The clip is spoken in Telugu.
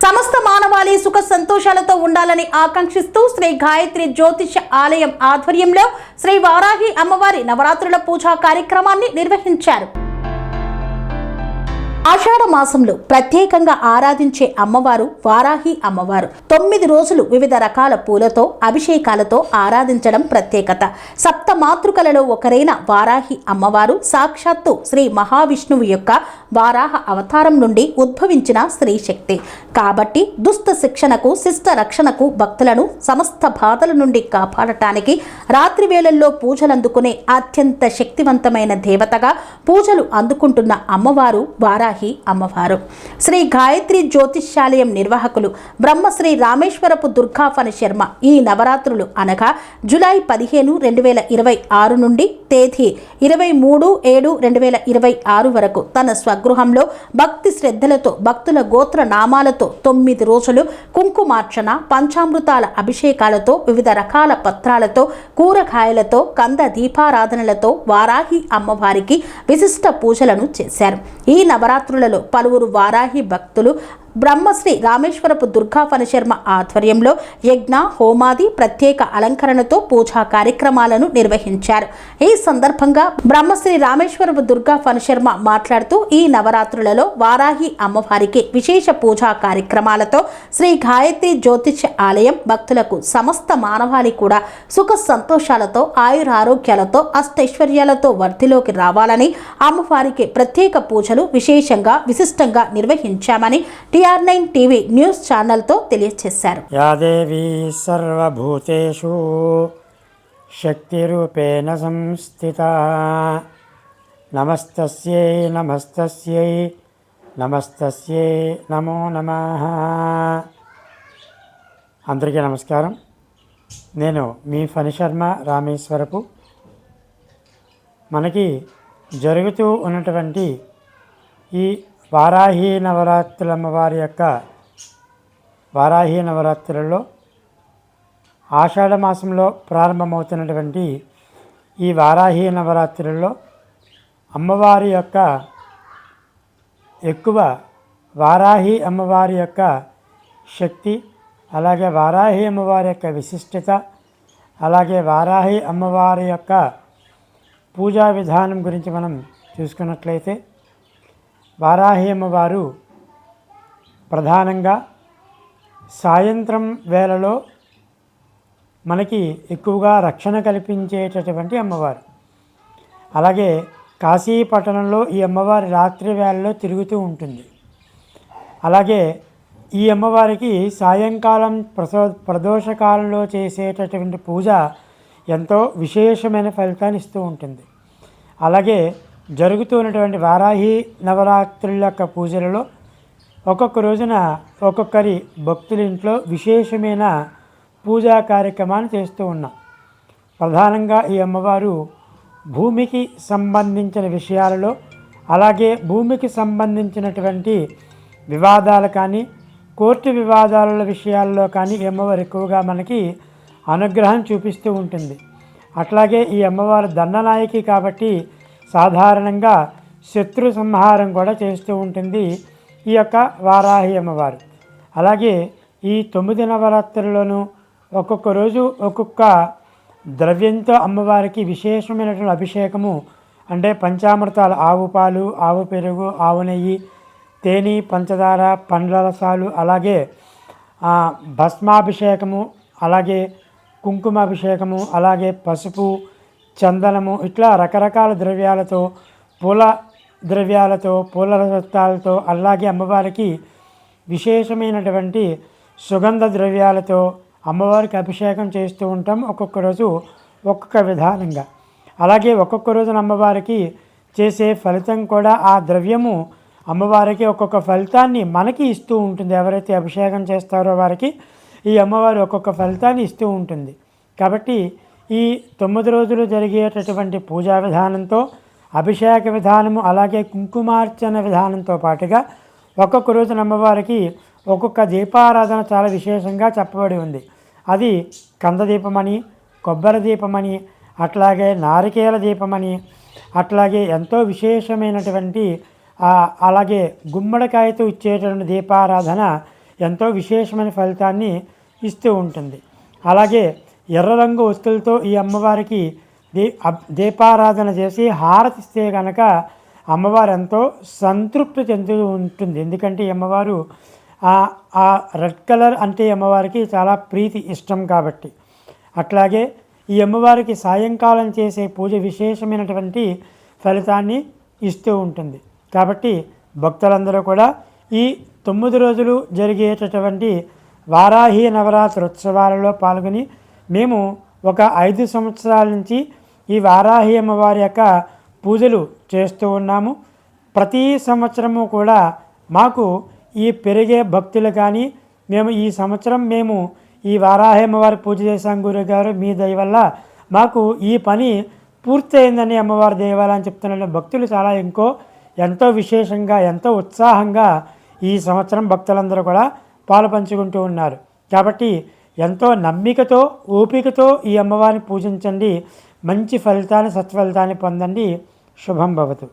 సమస్త మానవాళి సుఖ సంతోషాలతో ఉండాలని ఆకాంక్షిస్తూ శ్రీ గాయత్రి జ్యోతిష ఆలయం ఆధ్వర్యంలో శ్రీ వారాహి అమ్మవారి నవరాత్రుల పూజా కార్యక్రమాన్ని నిర్వహించారు. ఆషాఢ మాసంలో ప్రత్యేకంగా ఆరాధించే అమ్మవారు వారాహి అమ్మవారు. 9 రోజులు వివిధ రకాల పూలతో అభిషేకాలతో ఆరాధించడం ప్రత్యేకత. సప్త మాతృకలలో ఒకరైన వారాహి అమ్మవారు సాక్షాత్తు శ్రీ మహావిష్ణువు యొక్క వారాహ అవతారం నుండి ఉద్భవించిన స్త్రీ శక్తి కాబట్టి దుష్ట శిక్షణకు శిష్ట రక్షణకు భక్తులను సమస్త బాధల నుండి కాపాడటానికి రాత్రి వేళల్లో పూజలు అందుకునే అత్యంత శక్తివంతమైన దేవతగా పూజలు అందుకుంటున్న అమ్మవారు వారాహి అమ్మవారు. శ్రీ గాయత్రి జ్యోతిష్యాలయం నిర్వాహకులు బ్రహ్మశ్రీ రామేశ్వరపు దుర్గా ఫణి శర్మ ఈ నవరాత్రులు అనగా జూలై 15, 2026 నుండి తేదీ 23/7/2026 వరకు తన స్వగృహంలో భక్తి శ్రద్ధలతో భక్తుల గోత్ర నామాలతో 9 రోజులు కుంకుమార్చన పంచామృతాల అభిషేకాలతో వివిధ రకాల పత్రాలతో కూరగాయలతో కంద దీపారాధనలతో వారాహి అమ్మవారికి విశిష్ట పూజలను చేశారు. ఈ నవరాత్రులలో పలువురు వారాహి భక్తులు బ్రహ్మశ్రీ రామేశ్వరపు దుర్గా ఫణి శర్మ ఆధ్వర్యంలో యజ్ఞ హోమాది ప్రత్యేక అలంకరణతో పూజా కార్యక్రమాలను నిర్వహించారు. ఈ సందర్భంగా బ్రహ్మశ్రీ రామేశ్వరపు దుర్గా ఫణి శర్మ మాట్లాడుతూ ఈ నవరాత్రులలో వారాహి అమ్మవారికి విశేష పూజా కార్యక్రమాలతో శ్రీ గాయత్రి జ్యోతిష ఆలయం భక్తులకు సమస్త మానవాళి కూడా సుఖ సంతోషాలతో ఆయురారోగ్యాలతో అష్టైశ్వర్యాలతో వర్ధిలోకి రావాలని అమ్మవారికి ప్రత్యేక పూజలు విశేషంగా విశిష్టంగా నిర్వహించామని TR9 టీవీ న్యూస్ ఛానల్తో తెలియజేశారు. యాదేవి సర్వభూతేషు శక్తిరూపేణ సంస్థిత నమస్తస్యై నమస్తస్యై నమస్తస్యై నమో నమః. అందరికీ నమస్కారం. నేను మీ ఫణి శర్మ రామేశ్వరపు. మనకి జరుగుతూ ఉన్నటువంటి ఈ వారాహి నవరాత్రుల అమ్మవారి యొక్క వారాహి నవరాత్రులలో ఆషాఢ మాసంలో ప్రారంభమవుతున్నటువంటి ఈ వారాహి నవరాత్రులలో అమ్మవారి యొక్క ఎక్కువ వారాహి అమ్మవారి యొక్క శక్తి, అలాగే వారాహి అమ్మవారి యొక్క విశిష్టత, అలాగే వారాహి అమ్మవారి యొక్క పూజా విధానం గురించి మనం చూసుకున్నట్లయితే వారాహి అమ్మవారు ప్రధానంగా సాయంత్రం వేళలో మనకి ఎక్కువగా రక్షణ కల్పించేటటువంటి అమ్మవారు. అలాగే కాశీ పట్టణంలో ఈ అమ్మవారి రాత్రి వేళలో తిరుగుతూ ఉంటుంది. అలాగే ఈ అమ్మవారికి సాయంకాలం ప్రదోషకాలంలో చేసేటటువంటి పూజ ఎంతో విశేషమైన ఫలితాన్ని ఇస్తూ ఉంటుంది. అలాగే జరుగుతున్నటువంటి వారాహి నవరాత్రుల యొక్క పూజలలో ఒక్కొక్క రోజున ఒక్కొక్కరి భక్తుల ఇంట్లో విశేషమైన పూజా కార్యక్రమాన్ని చేస్తూ ఉన్నాం. ప్రధానంగా ఈ అమ్మవారు భూమికి సంబంధించిన విషయాలలో, అలాగే భూమికి సంబంధించినటువంటి వివాదాలు కానీ కోర్టు వివాదాల విషయాల్లో కానీ ఈ అమ్మవారు ఎక్కువగా మనకి అనుగ్రహం చూపిస్తూ ఉంటుంది. అట్లాగే ఈ అమ్మవారు దండనాయకి కాబట్టి సాధారణంగా శత్రు సంహారం కూడా చేస్తూ ఉంటుంది ఈ యొక్క వారాహి అమ్మవారు. అలాగే ఈ 9 నవరాత్రుల్లోనూ ఒక్కొక్క రోజు ఒక్కొక్క ద్రవ్యంతో అమ్మవారికి విశేషమైనటువంటి అభిషేకము, అంటే పంచామృతాలు, ఆవు పాలు, ఆవు పెరుగు, ఆవు నెయ్యి, తేనె, పంచదార, పండ్ల రసాలు, అలాగే భస్మాభిషేకము, అలాగే కుంకుమాభిషేకము, అలాగే పసుపు, చందనము, ఇట్లా రకరకాల ద్రవ్యాలతో, పూల ద్రవ్యాలతో, పూల రసాలతో, అలాగే అమ్మవారికి విశేషమైనటువంటి సుగంధ ద్రవ్యాలతో అమ్మవారికి అభిషేకం చేస్తూ ఉంటాం. ఒక్కొక్క రోజు ఒక్కొక్క విధానంగా. అలాగే ఒక్కొక్క రోజున అమ్మవారికి చేసే ఫలితం కూడా ఆ ద్రవ్యము అమ్మవారికి ఒక్కొక్క ఫలితాన్ని మనకి ఇస్తూ ఉంటుంది. ఎవరైతే అభిషేకం చేస్తారో వారికి ఈ అమ్మవారు ఒక్కొక్క ఫలితాన్ని ఇస్తూ ఉంటుంది. కాబట్టి ఈ 9 రోజులు జరిగేటటువంటి పూజా విధానంతో, అభిషేక విధానము, అలాగే కుంకుమార్చన విధానంతో పాటుగా ఒక్కొక్క రోజున అమ్మవారికి ఒక్కొక్క దీపారాధన చాలా విశేషంగా చెప్పబడి ఉంది. అది కంద దీపమని, కొబ్బరి దీపమని, అట్లాగే నారికేల దీపమని, అట్లాగే ఎంతో విశేషమైనటువంటి అలాగే గుమ్మడికాయతో ఇచ్చేటువంటి దీపారాధన ఎంతో విశేషమైన ఫలితాన్ని ఇస్తూ ఉంటుంది. అలాగే ఎర్ర రంగు వస్తువులతో ఈ అమ్మవారికి దీపారాధన చేసి హారతిస్తే కనుక అమ్మవారు ఎంతో సంతృప్తి చెందుతూ ఉంటుంది. ఎందుకంటే ఈ అమ్మవారు ఆ రెడ్ కలర్ అంటే అమ్మవారికి చాలా ప్రీతి ఇష్టం కాబట్టి. అట్లాగే ఈ అమ్మవారికి సాయంకాలం చేసే పూజ విశేషమైనటువంటి ఫలితాన్ని ఇస్తూ ఉంటుంది. కాబట్టి భక్తులందరూ కూడా ఈ 9 రోజులు జరిగేటటువంటి వారాహి నవరాత్రి ఉత్సవాలలో పాల్గొని మేము ఒక 5 సంవత్సరాల నుంచి ఈ వారాహి అమ్మవారి యొక్క పూజలు చేస్తూ ఉన్నాము. ప్రతి సంవత్సరము కూడా మాకు ఈ పెరిగే భక్తులు కానీ మేము ఈ సంవత్సరం ఈ వారాహి అమ్మవారి పూజ చేశాం గురుగారు, మీ దయ వల్ల మాకు ఈ పని పూర్తయిందని అమ్మవారి దేవాలని చెప్తున్న భక్తులు చాలా ఎంతో విశేషంగా ఎంతో ఉత్సాహంగా ఈ సంవత్సరం భక్తులందరూ కూడా పాలు పంచుకుంటూ ఉన్నారు. కాబట్టి ఎంతో నమ్మికతో ఓపికతో ఈ అమ్మవారిని పూజించండి, మంచి ఫలితాన్ని సత్ఫలితాన్ని పొందండి. శుభం భవతు.